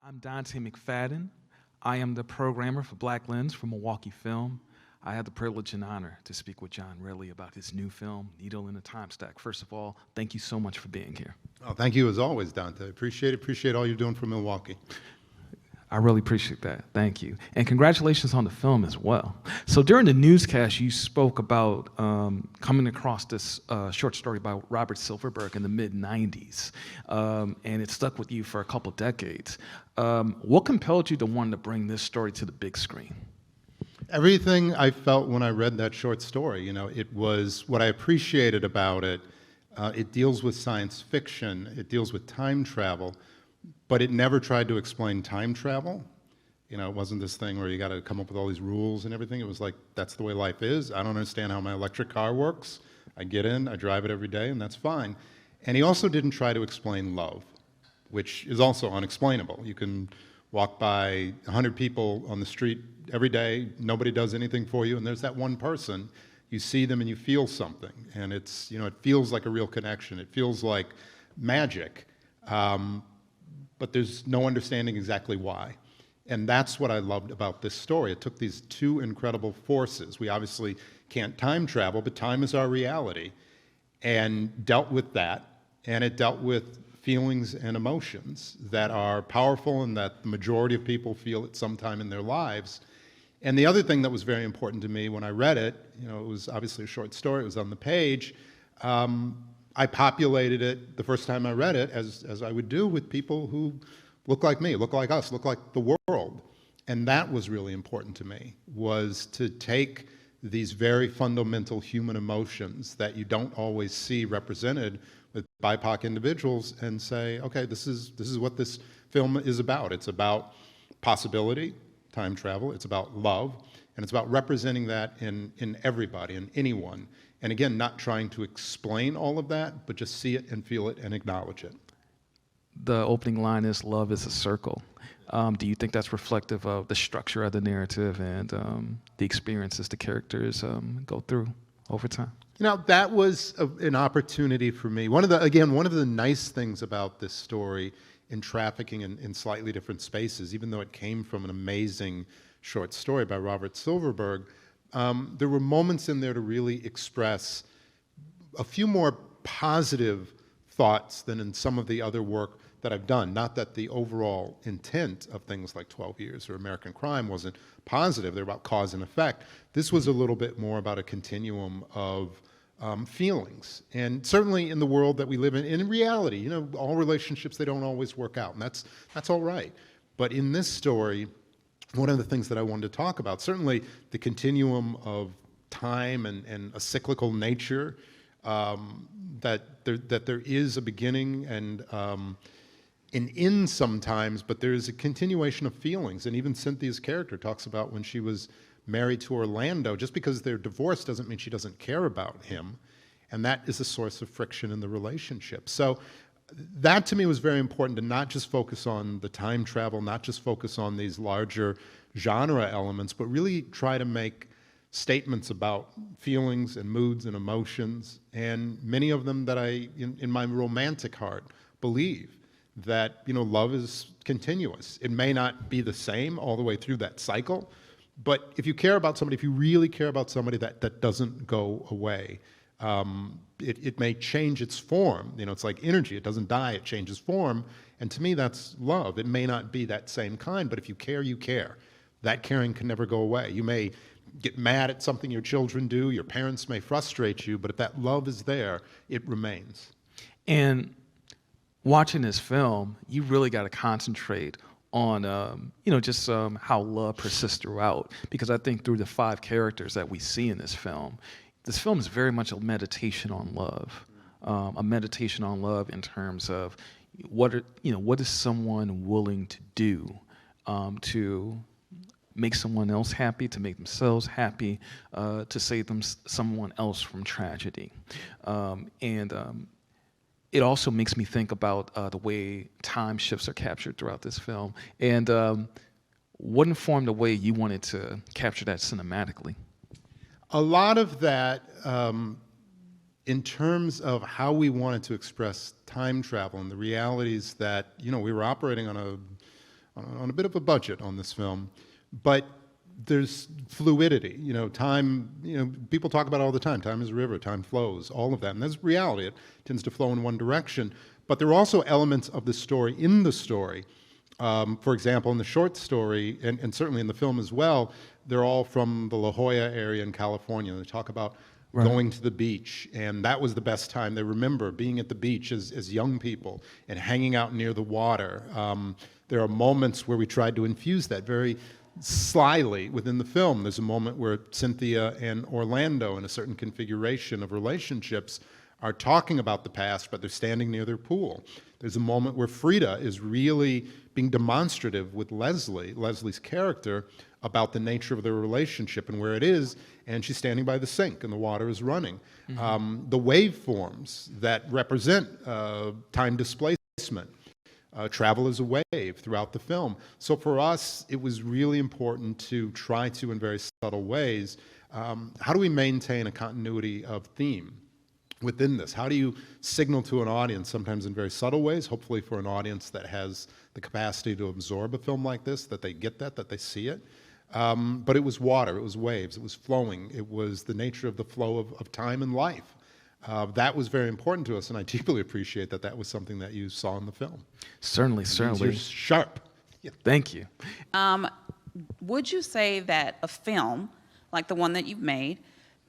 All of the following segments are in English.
I'm Dante McFadden. I am the programmer for Black Lens for Milwaukee Film. I had the privilege and honor to speak with John Ridley about his new film, Needle in the Timestack. First of all, thank you so much for being here. Oh, thank you as always, Dante. Appreciate it. Appreciate all you're doing for Milwaukee. I really appreciate that. Thank you. And congratulations on the film as well. So during the newscast, you spoke about coming across this short story by Robert Silverberg in the mid-'90s, and it stuck with you for a couple decades. What compelled you to want to bring this story to the big screen? Everything I felt when I read that short story, it was what I appreciated about it. It deals with science fiction. It deals with time travel. But it never tried to explain time travel. It wasn't this thing where you got to come up with all these rules and everything. It was like, that's the way life is. I don't understand how my electric car works. I get in, I drive it every day, and that's fine. And he also didn't try to explain love, which is also unexplainable. You can walk by 100 people on the street every day, nobody does anything for you, and there's that one person. You see them and you feel something, and it's, it feels like a real connection. It feels like magic. But there's no understanding exactly why. And that's what I loved about this story. It took these two incredible forces. We obviously can't time travel, but time is our reality, and dealt with that. And it dealt with feelings and emotions that are powerful and that the majority of people feel at some time in their lives. And the other thing that was very important to me when I read it, it was obviously a short story, it was on the page, I populated it the first time I read it, as I would do with people who look like me, look like us, look like the world. And that was really important to me, was to take these very fundamental human emotions that you don't always see represented with BIPOC individuals and say, okay, this is what this film is about. It's about possibility, time travel, it's about love, and it's about representing that in everybody, in anyone. And again, not trying to explain all of that, but just see it and feel it and acknowledge it. The opening line is, love is a circle. Do you think that's reflective of the structure of the narrative and the experiences the characters go through over time? That was an opportunity for me. One of the nice things about this story in trafficking in slightly different spaces, even though it came from an amazing short story by Robert Silverberg, there were moments in there to really express a few more positive thoughts than in some of the other work that I've done. Not that the overall intent of things like 12 Years or American Crime wasn't positive. They're about cause and effect. This was a little bit more about a continuum of feelings. And certainly in the world that we live in reality, all relationships, they don't always work out, and that's all right. But in this story, one of the things that I wanted to talk about, certainly the continuum of time and a cyclical nature, that there is a beginning and an end sometimes, but there is a continuation of feelings. And even Cynthia's character talks about when she was married to Orlando, just because they're divorced doesn't mean she doesn't care about him. And that is a source of friction in the relationship. So that to me was very important, to not just focus on the time travel, not just focus on these larger genre elements, but really try to make statements about feelings and moods and emotions, and many of them that I, in my romantic heart, believe that love is continuous. It may not be the same all the way through that cycle, but if you care about somebody, if you really care about somebody, that doesn't go away. It may change its form. It's like energy. It doesn't die, it changes form. And to me, that's love. It may not be that same kind, but if you care, you care. That caring can never go away. You may get mad at something your children do, your parents may frustrate you, but if that love is there, it remains. And watching this film, you really got to concentrate on just how love persists throughout, because I think through the 5 characters that we see in this film is very much a meditation on love, in terms of what is someone willing to do to make someone else happy, to make themselves happy, to save someone else from tragedy. It also makes me think about the way time shifts are captured throughout this film. And what informed the way you wanted to capture that cinematically? A lot of that, in terms of how we wanted to express time travel and the realities that, we were operating on on a bit of a budget on this film, but there's fluidity. Time, people talk about it all the time. Time is a river, time flows, all of that. And that's reality. It tends to flow in one direction. But there are also elements of the story in the story. For example, in the short story, and certainly in the film as well, they're all from the La Jolla area in California. They talk about going to the beach, and that was the best time. They remember being at the beach as young people and hanging out near the water. There are moments where we tried to infuse that very slyly within the film. There's a moment where Cynthia and Orlando, in a certain configuration of relationships, are talking about the past, but they're standing near their pool. There's a moment where Frida is really being demonstrative with Leslie's character, about the nature of their relationship and where it is, and she's standing by the sink and the water is running. Mm-hmm. The waveforms that represent time displacement, travel as a wave throughout the film. So for us, it was really important to try to, in very subtle ways, how do we maintain a continuity of theme within this? How do you signal to an audience, sometimes in very subtle ways, hopefully for an audience that has the capacity to absorb a film like this, that they get that they see it. But it was water, it was waves, it was flowing, it was the nature of the flow of time and life. That was very important to us, and I deeply appreciate that was something that you saw in the film. Certainly. You're sharp. Yeah. Thank you. Would you say that a film, like the one that you've made,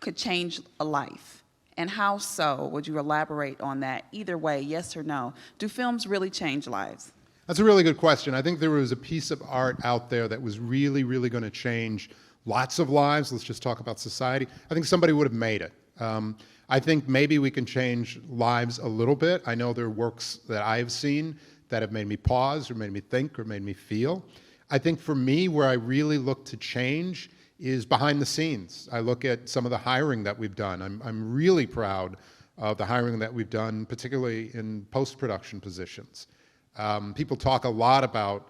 could change a life? And how so? Would you elaborate on that? Either way, yes or no. Do films really change lives? That's a really good question. I think there was a piece of art out there that was really, really going to change lots of lives. Let's just talk about society. I think somebody would have made it. I think maybe we can change lives a little bit. I know there are works that I've seen that have made me pause or made me think or made me feel. I think for me, where I really look to change is behind the scenes. I look at some of the hiring that we've done. I'm really proud of the hiring that we've done, particularly in post-production positions. People talk a lot about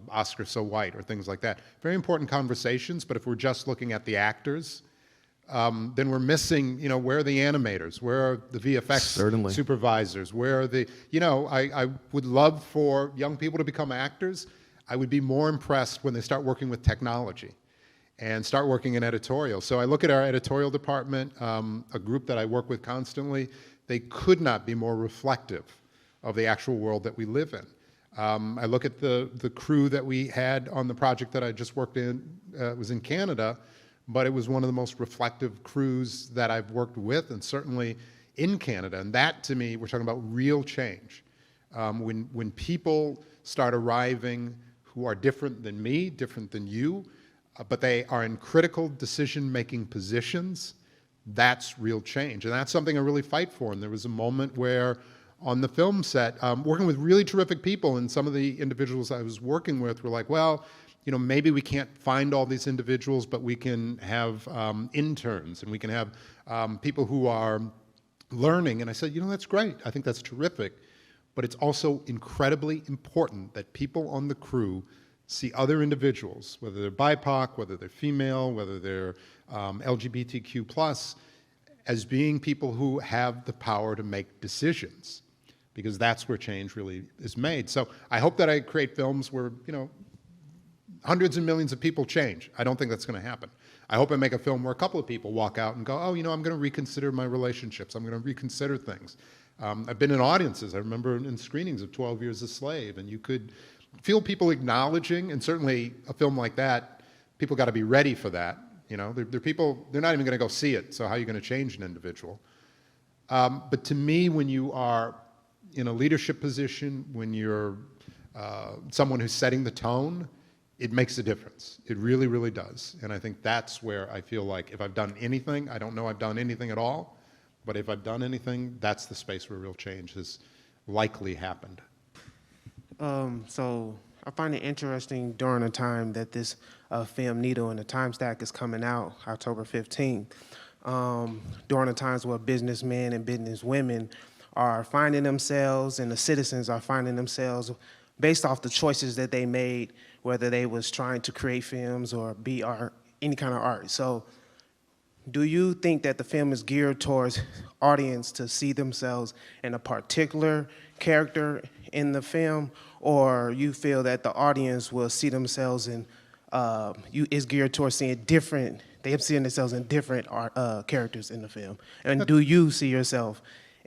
Oscar So White or things like that. Very important conversations, but if we're just looking at the actors, then we're missing, where are the animators? Where are the VFX supervisors? Where are the, I would love for young people to become actors. I would be more impressed when they start working with technology and start working in editorial. So I look at our editorial department, a group that I work with constantly. They could not be more reflective of the actual world that we live in. I look at the crew that we had on the project that I just worked in. It was in Canada, but it was one of the most reflective crews that I've worked with, and certainly in Canada. And that, to me, we're talking about real change. When people start arriving who are different than me, different than you, but they are in critical decision-making positions, that's real change. And that's something I really fight for. And there was a moment where, on the film set, working with really terrific people, and some of the individuals I was working with were like, well, maybe we can't find all these individuals, but we can have interns, and we can have people who are learning. And I said, that's great. I think that's terrific. But it's also incredibly important that people on the crew see other individuals, whether they're BIPOC, whether they're female, whether they're LGBTQ+, as being people who have the power to make decisions, because that's where change really is made. So I hope that I create films where, hundreds of millions of people change. I don't think that's going to happen. I hope I make a film where a couple of people walk out and go, oh, I'm going to reconsider my relationships. I'm going to reconsider things. I've been in audiences. I remember in screenings of 12 Years a Slave, and you could feel people acknowledging, and certainly a film like that, people got to be ready for that. They're people, they're not even going to go see it, so how are you going to change an individual? But to me, when you are in a leadership position, when you're someone who's setting the tone, it makes a difference. It really, really does. And I think that's where I feel like if I've done anything, I don't know I've done anything at all, but if I've done anything, that's the space where real change has likely happened. So I find it interesting during the time that this film Needle and the Timestack is coming out, October 15th, during the times where businessmen and businesswomen are finding themselves and the citizens are finding themselves based off the choices that they made, whether they was trying to create films or be art, any kind of art. So do you think that the film is geared towards audience to see themselves in a particular character in the film, or you feel that the audience will see themselves in, is geared towards seeing different, they're seeing themselves in different characters in the film? And do you see yourself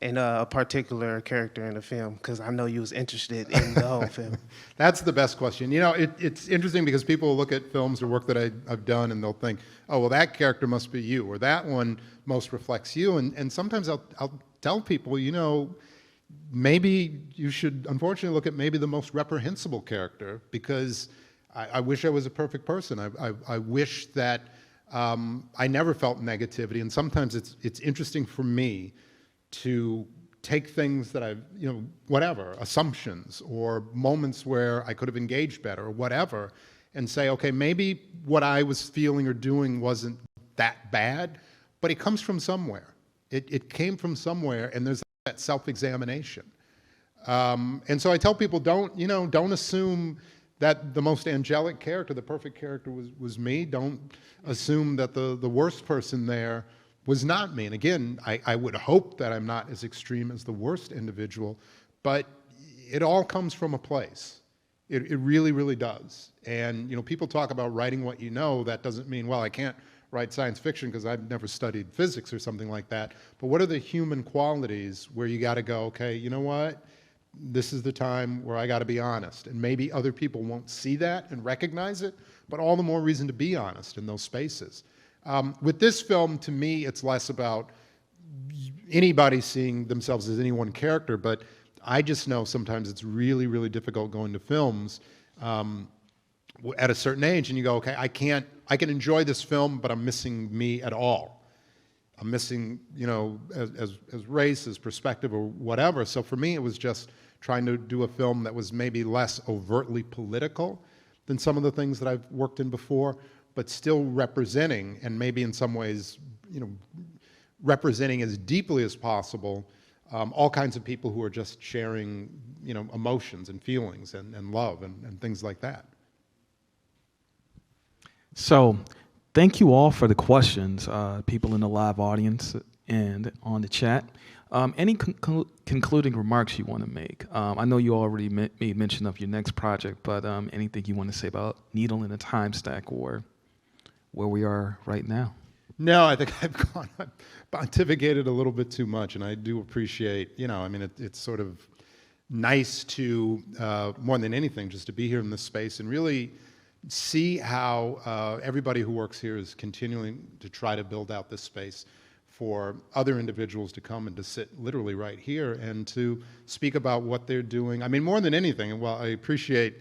in a particular character in the film? Because I know you was interested in the whole film. That's the best question. You know, it's interesting because people look at films or work that I've done and they'll think, oh, well, that character must be you, or that one most reflects you. And sometimes I'll tell people, you know, maybe you should unfortunately look at maybe the most reprehensible character, because I wish I was a perfect person. I wish that I never felt negativity. And sometimes it's interesting for me to take things that I've, you know, whatever, assumptions or moments where I could have engaged better or whatever, and say, okay, maybe what I was feeling or doing wasn't that bad, but it comes from somewhere. It came from somewhere, and there's that self-examination. And so I tell people, don't assume that the most angelic character, the perfect character was me. Don't assume that the worst person there was not me. And again, I would hope that I'm not as extreme as the worst individual, but it all comes from a place. It really, really does. And you know, people talk about writing what you know. That doesn't mean, well, I can't write science fiction because I've never studied physics or something like that. But what are the human qualities where you got to go, okay, you know what? This is the time where I got to be honest. And maybe other people won't see that and recognize it, but all the more reason to be honest in those spaces. With this film, to me, it's less about anybody seeing themselves as any one character, but I just know sometimes it's really, really difficult going to films at a certain age, and you go, okay, I can enjoy this film, but I'm missing me at all. I'm missing, you know, as race, as perspective, or whatever. So for me, it was just trying to do a film that was maybe less overtly political than some of the things that I've worked in before, but still representing, and maybe in some ways, you know, representing as deeply as possible all kinds of people who are just sharing, you know, emotions and feelings and love and things like that. So, thank you all for the questions, people in the live audience and on the chat. Any concluding remarks you want to make? I know you already made mention of your next project, but anything you want to say about Needle in a Time Stack or where we are right now? No, I think I've pontificated a little bit too much, and I do appreciate, you know, I mean, it's sort of nice to, more than anything, just to be here in this space and really see how everybody who works here is continuing to try to build out this space for other individuals to come and to sit literally right here and to speak about what they're doing. I mean, more than anything, and while I appreciate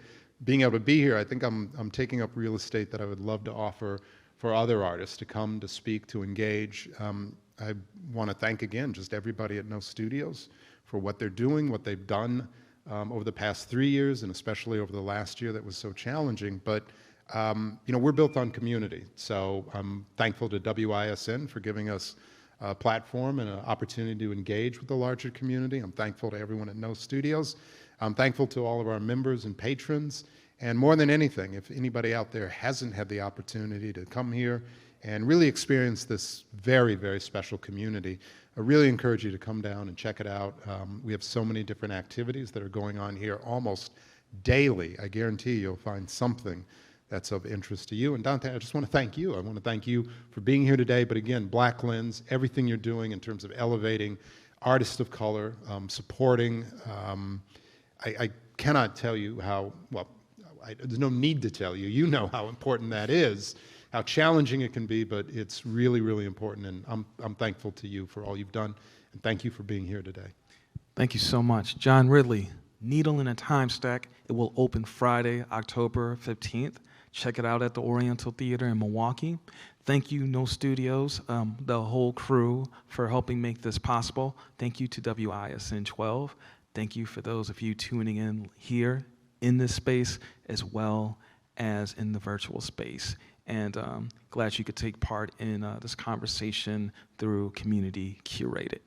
being able to be here, I think I'm taking up real estate that I would love to offer for other artists to come, to speak, to engage. I want to thank again just everybody at No Studios for what they're doing, what they've done over the past 3 years, and especially over the last year that was so challenging. But you know, we're built on community. So I'm thankful to WISN for giving us a platform and an opportunity to engage with the larger community. I'm thankful to everyone at No Studios. I'm thankful to all of our members and patrons. And more than anything, if anybody out there hasn't had the opportunity to come here and really experience this very, very special community, I really encourage you to come down and check it out. We have so many different activities that are going on here almost daily. I guarantee you'll find something that's of interest to you. And Dante, I just want to thank you. I want to thank you for being here today. But again, Black Lens, everything you're doing in terms of elevating artists of color, supporting, I cannot tell you how, well, there's no need to tell you. You know how important that is, how challenging it can be, but it's really, really important. And I'm thankful to you for all you've done. And thank you for being here today. Thank you so much. John Ridley, Needle in a Time Stack. It will open Friday, October 15th. Check it out at the Oriental Theater in Milwaukee. Thank you, No Studios, the whole crew, for helping make this possible. Thank you to WISN 12. Thank you for those of you tuning in here in this space as well as in the virtual space. And glad you could take part in this conversation through Community Curated.